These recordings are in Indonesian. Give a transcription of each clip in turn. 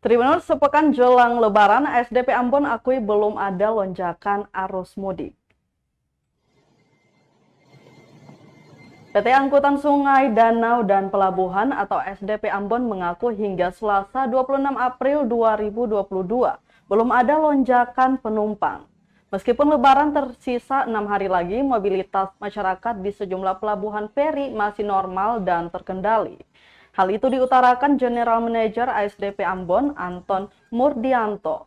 Tribuners, sepekan jelang Lebaran, SDP Ambon akui belum ada lonjakan arus mudik. PT Angkutan Sungai, Danau, dan Pelabuhan atau SDP Ambon mengaku hingga Selasa 26 April 2022 belum ada lonjakan penumpang. Meskipun Lebaran tersisa 6 hari lagi, mobilitas masyarakat di sejumlah pelabuhan feri masih normal dan terkendali. Hal itu diutarakan General Manager ASDP Ambon, Anton Murdianto.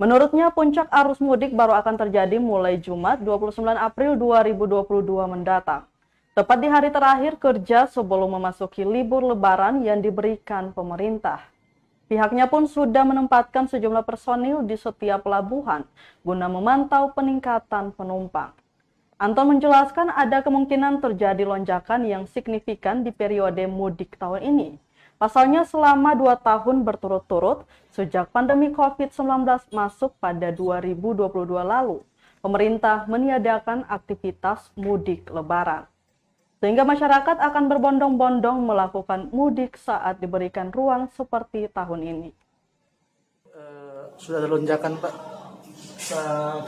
Menurutnya, puncak arus mudik baru akan terjadi mulai Jumat 29 April 2022 mendatang, tepat di hari terakhir kerja sebelum memasuki libur Lebaran yang diberikan pemerintah. Pihaknya pun sudah menempatkan sejumlah personil di setiap pelabuhan guna memantau peningkatan penumpang. Anton menjelaskan ada kemungkinan terjadi lonjakan yang signifikan di periode mudik tahun ini. Pasalnya selama 2 tahun berturut-turut sejak pandemi COVID-19 masuk pada 2022 lalu, pemerintah meniadakan aktivitas mudik Lebaran. Sehingga masyarakat akan berbondong-bondong melakukan mudik saat diberikan ruang seperti tahun ini. Sudah ada lonjakan, Pak?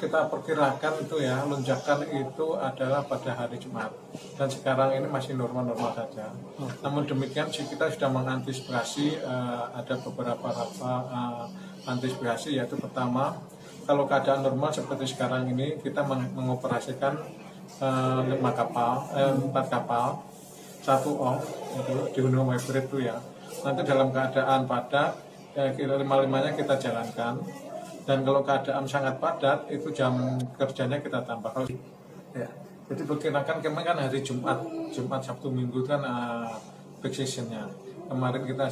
Kita perkirakan itu ya, lonjakan itu adalah pada hari Jumat dan sekarang ini masih normal-normal saja. Namun demikian kita sudah mengantisipasi ada beberapa antisipasi, yaitu pertama, kalau keadaan normal seperti sekarang ini kita mengoperasikan 4 kapal, 1 off itu di Gunung Hybrid itu ya. Nanti dalam keadaan padat kira 5-5-nya kita jalankan. Dan kalau keadaan sangat padat, itu jam kerjanya kita tambah. Ya, jadi perkirakan kemarin kan hari Jumat, Sabtu, Minggu kan peak seasonnya. Kemarin kita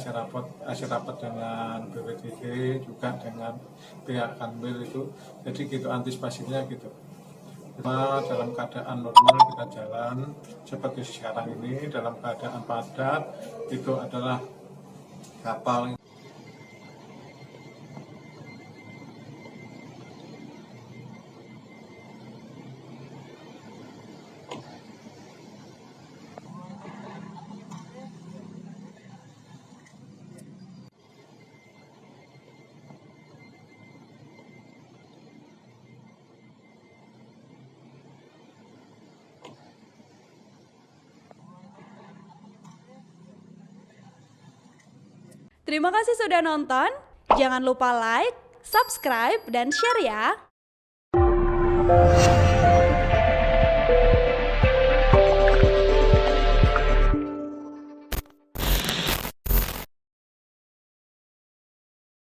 hasil rapat dengan BPTD, juga dengan pihak Kanwil itu. Jadi gitu antisipasinya gitu. Dalam keadaan normal kita jalan seperti sekarang ini, dalam keadaan padat itu adalah kapal. Terima kasih sudah nonton. Jangan lupa like, subscribe, dan share ya.